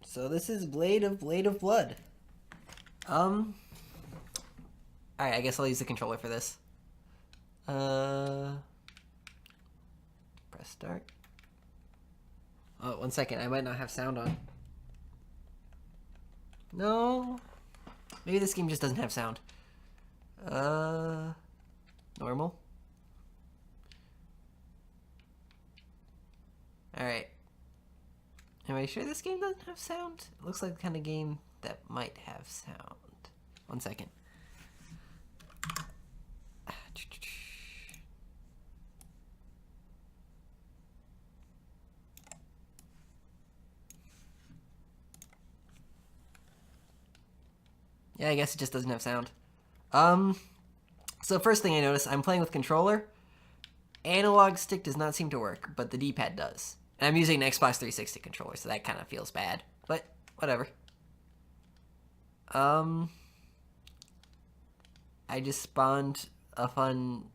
So this is Blade of Blood. Alright, I guess I'll use the controller for this. Press start. Oh, 1 second, I might not have sound on. No. Maybe this game just doesn't have sound. Normal. Alright. Am I sure this game doesn't have sound? It looks like the kind of game that might have sound. 1 second. Yeah, I guess it just doesn't have sound. So first thing I noticed, I'm playing with controller. Analog stick does not seem to work, but the D-pad does. And I'm using an Xbox 360 controller, so that kind of feels bad. But, whatever. I just spawned a fun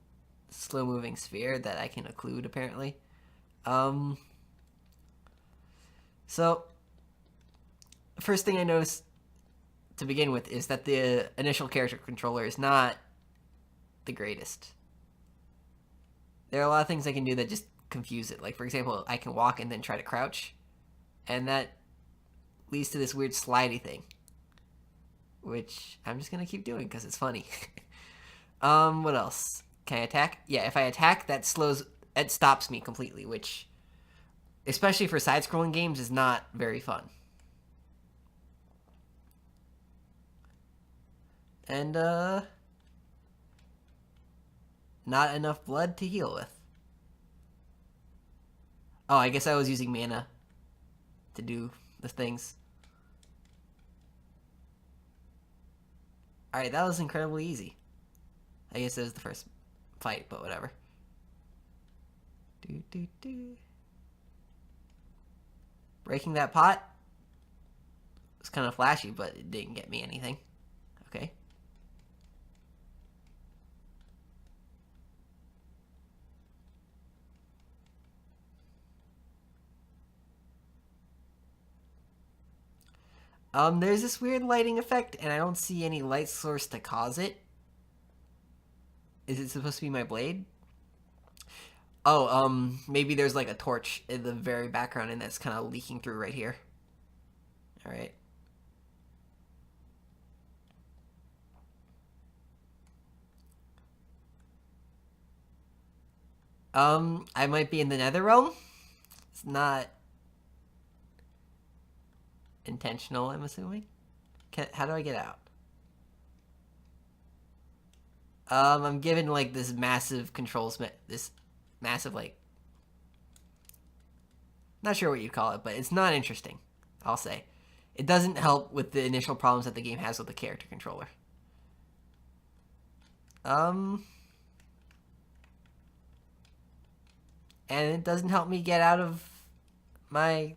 slow-moving sphere that I can occlude, apparently. So, first thing I noticed to begin with is that the initial character controller is not the greatest. There are a lot of things I can do that just confuse it. Like, for example, I can walk and then try to crouch, and that leads to this weird slidey thing, which I'm just gonna keep doing because it's funny. What else? Can I attack? Yeah, if I attack, it stops me completely, which, especially for side-scrolling games, is not very fun. And, not enough blood to heal with. Oh, I guess I was using mana to do the things. Alright, that was incredibly easy. I guess it was the first fight, but whatever. Breaking that pot was kind of flashy, but it didn't get me anything. Okay. There's this weird lighting effect, and I don't see any light source to cause it. Is it supposed to be my blade? Oh, maybe there's like a torch in the very background, and that's kind of leaking through right here. Alright. I might be in the nether realm. It's not intentional, I'm assuming. How do I get out? I'm given like this massive controls, this massive like, not sure what you'd call it, but it's not interesting, I'll say. It doesn't help with the initial problems that the game has with the character controller. And it doesn't help me get out of my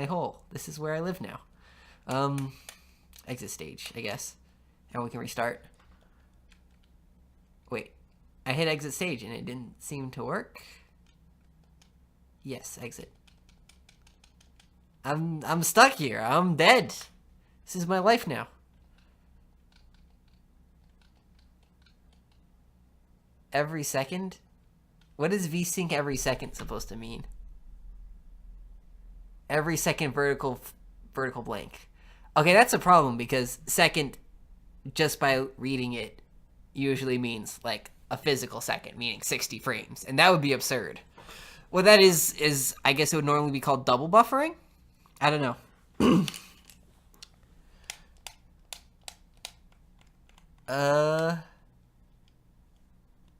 hole. This is where I live now. Exit stage, I guess. And we can restart. Wait, I hit exit stage and it didn't seem to work. Yes, exit. I'm stuck here. I'm dead. This is my life now. Every second? What is VSync every second supposed to mean? Every second vertical blank. Okay, that's a problem because second, just by reading it, usually means like a physical second, meaning 60 frames, and that would be absurd. What that is I guess it would normally be called double buffering? I don't know.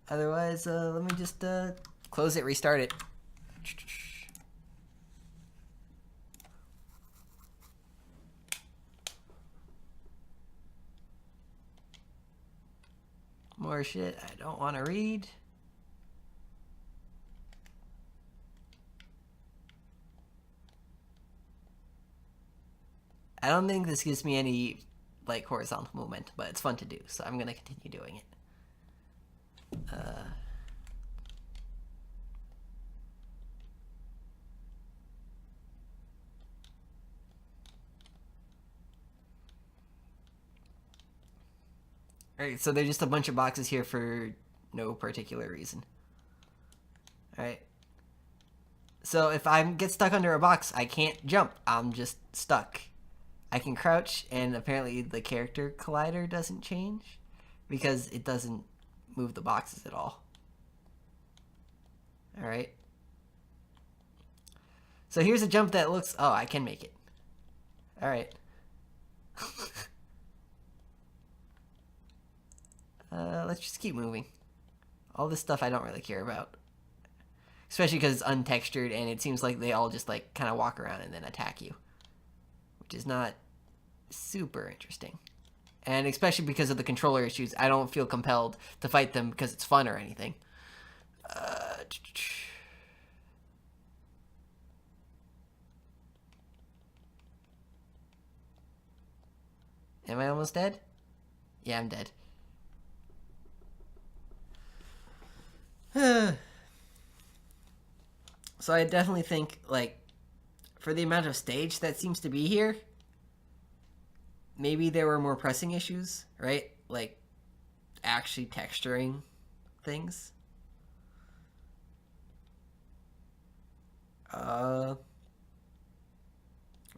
Otherwise, let me just, close it, restart it. More shit I don't want to read. I don't think this gives me any, like, horizontal movement, but it's fun to do, so I'm gonna continue doing it. Alright, so there's just a bunch of boxes here for no particular reason. Alright. So if I get stuck under a box, I can't jump. I'm just stuck. I can crouch, and apparently the character collider doesn't change because it doesn't move the boxes at all. Alright. So here's a jump that looks... Oh, I can make it. Alright. Let's just keep moving. All this stuff I don't really care about. Especially because it's untextured and it seems like they all just like kind of walk around and then attack you. Which is not super interesting. And especially because of the controller issues, I don't feel compelled to fight them because it's fun or anything. Am I almost dead? Yeah, I'm dead. So I definitely think, like, for the amount of stage that seems to be here, maybe there were more pressing issues, right? Like, actually texturing things. What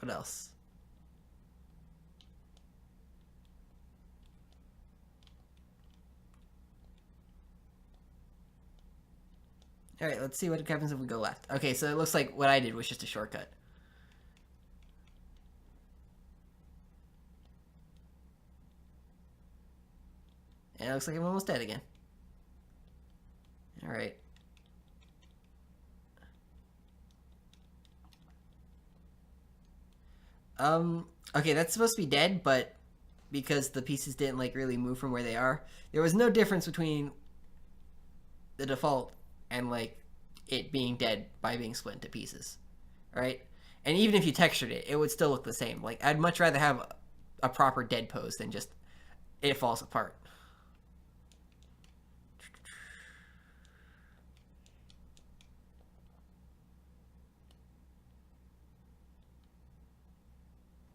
else? Alright, let's see what happens if we go left. Okay, so it looks like what I did was just a shortcut. And it looks like I'm almost dead again. Alright. Okay, that's supposed to be dead, but because the pieces didn't, like, really move from where they are, there was no difference between the default and, like, it being dead by being split into pieces, right? And even if you textured it, it would still look the same. Like, I'd much rather have a proper dead pose than just it falls apart.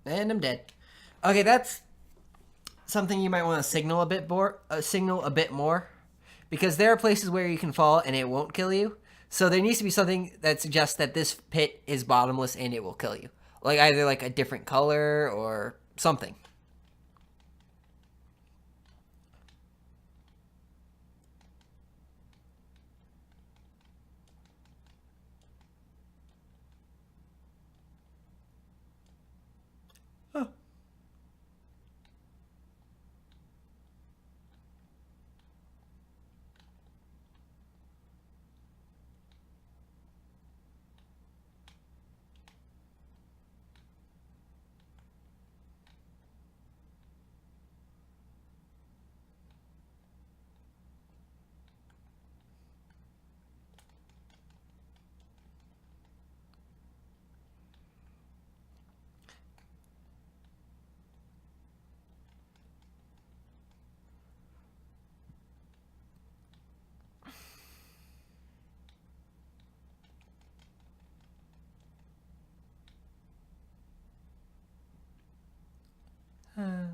And I'm dead. Okay, that's something you might want to signal a bit more, because there are places where you can fall and it won't kill you. So there needs to be something that suggests that this pit is bottomless and it will kill you, like either like a different color or something. Oh.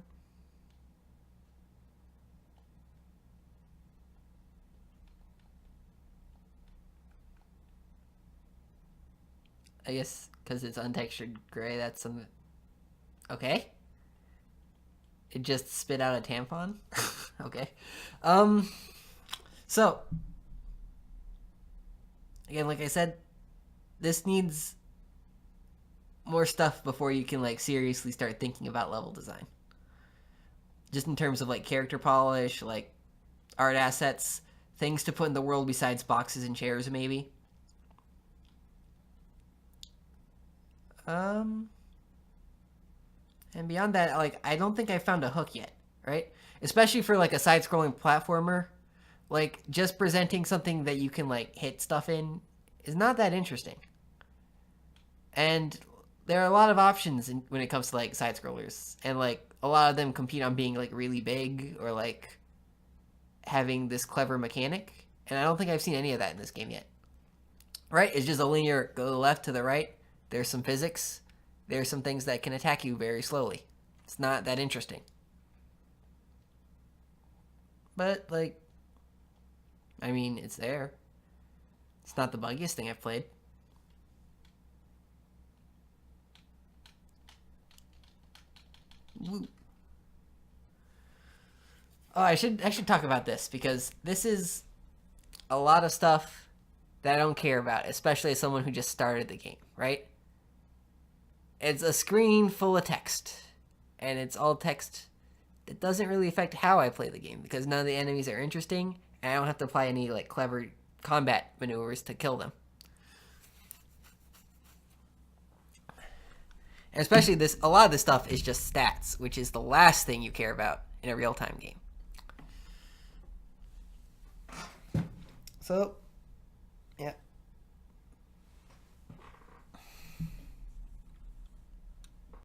I guess because it's untextured gray, that's some... Okay. It just spit out a tampon? Okay. So, again, like I said, this needs more stuff before you can, like, seriously start thinking about level design. Just in terms of, like, character polish, like, art assets, things to put in the world besides boxes and chairs, maybe. And beyond that, like, I don't think I found a hook yet, right? Especially for, like, a side-scrolling platformer. Like, just presenting something that you can, like, hit stuff in is not that interesting. And there are a lot of options when it comes to, like, side-scrollers. And, like, a lot of them compete on being, like, really big or, like, having this clever mechanic. And I don't think I've seen any of that in this game yet. Right? It's just a linear go to the left to the right. There's some physics. There's some things that can attack you very slowly. It's not that interesting. But, like, I mean, it's there. It's not the buggiest thing I've played. Woo. Oh, I should talk about this because this is a lot of stuff that I don't care about, especially as someone who just started the game, right? It's a screen full of text, and it's all text that doesn't really affect how I play the game because none of the enemies are interesting, and I don't have to apply any like clever combat maneuvers to kill them. And especially this, a lot of this stuff is just stats, which is the last thing you care about in a real-time game. So